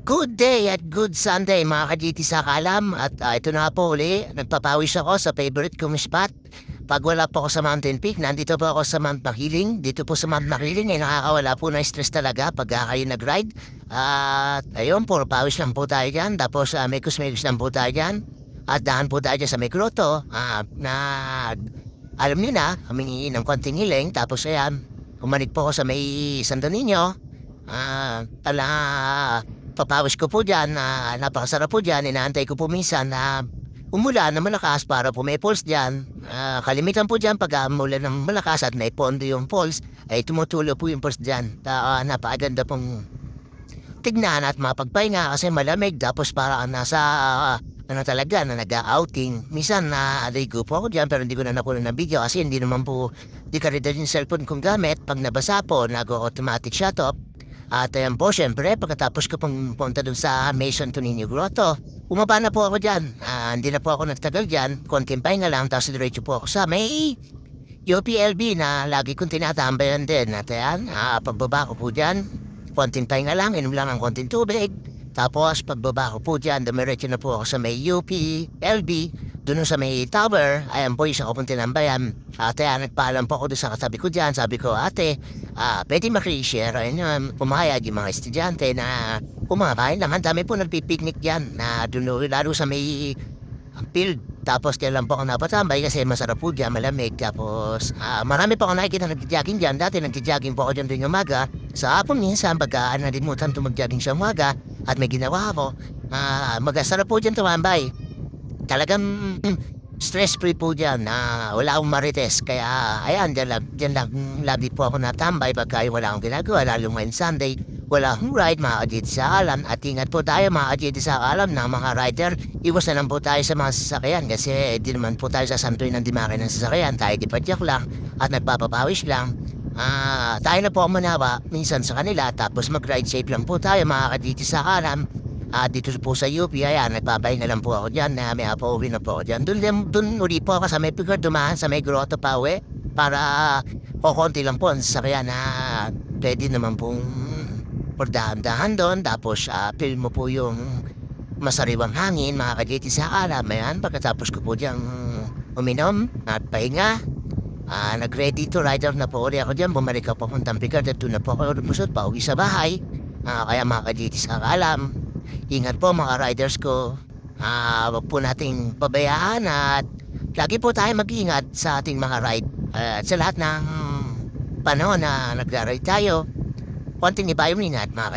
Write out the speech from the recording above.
Good day at good Sunday mga ka-GT sa Kalam at ito na po uli, nagpapawis ako sa favorite kong spot. Pag wala po ako sa Mountain Peak, nandito po ako sa Mount Makiling. Dito po sa Mount Makiling ay nakakawala po na stress talaga pag kayo nag-ride. At ayun po, pawis lang po tayo dyan. Tapos may kusmekos lang po tayo dyan. At dahan po tayo dyan sa may grotto na alam niyo na, humingi ng konting hiling. Tapos ayan, kumanig po ako sa may Santo Niño. Papawis ko po dyan, napakasarap po dyan, inaantay ko po minsan na umulan na malakas para po may falls dyan. Kalimitan po dyan pag umulan ng malakas at may pondo yung falls, ay tumutulo po yung falls dyan. Napakaganda pong tignan at mapagpahinga kasi malamig tapos para nasa ano talaga na nag-outing. Minsan na-aligo po ako dyan pero hindi ko na nakuha ng video kasi hindi naman po di ka rin yung cellphone kong gamit. Pag nabasa po, nag-automatic shut off. At ayan po, syempre, pagkatapos ko pong punta dun sa Mason Tonino Grotto, umaba na po ako dyan. Hindi na po ako nagtagal dyan. Konting pahinga lang, tapos diretso po ako sa may UPLB na lagi kong tinatambayan din. At ayan, pagbaba ko po dyan, konting pahinga lang, inom lang ng konting tubig. Tapos pagbaba ko po dyan, dumiretso na po ako sa may UPLB, doon sa may tower. Ayan po, isa ko pong tinambayan. At ayan, nagpaalam po ako doon sa katabi ko dyan. Sabi ko, ate, pwede makishare. Ayun, pumayag yung mga estudyante na kumakain lang. Ang dami po nagpipiknik dyan na doon lalo sa may field. Tapos kaya lang po ako napatambay kasi masarap po dyan, malamig. Tapos marami po ako nakikita nag-jogging dyan. Dati nag-jogging po ako dyan din umaga. Sa hapon minsan, pagka nalimutan to mag-jogging sa umaga at may ginawa ako, magasarap po dyan tumambay. Talagang stress-free po dyan na wala akong marites. Kaya ayan, dyan lang lagi po ako natambay pagka wala akong ginagawa. Lalo ngayon Sunday, wala akong ride mga ka-GT sa Kalam. At ingat po tayo mga ka-GT sa Kalam na mga rider. Iwas na lang po tayo sa mga sasakyan kasi di naman po tayo sasantuin ng dimakin ng sasakyan. Tayo dipadyak lang at nagpapapawis lang. Tayo na po ang manawa minsan sa kanila tapos mag-ride safe lang po tayo mga ka-GT sa Kalam. Dito po sa UP, ayan, nagpapahinga lang po ako dyan, may pauwi na po ako dyan. Doon uli po ako sa may pigar, dumaan sa may grotto pa uwi, para konti lang po ang sasakyan na pwede naman pong pordahan-dahan doon. Tapos feel mo po yung masariwang hangin, mga ka-GT sa Kalam. Ayan, pagkatapos ko po dyan uminom at pahinga, nag-ready to rider na po uli ako dyan. Bumalik ako papuntang pigar at doon na po ako lumusot pa uwi sa bahay. Kaya mga ka-GT sa Kalam, ingat po mga riders ko. Wag po nating pabayaan at lagi po tayo mag-ingat sa ating mga ride. At sa lahat ng panahon na nagra-ride tayo, konting iba yung ingat mga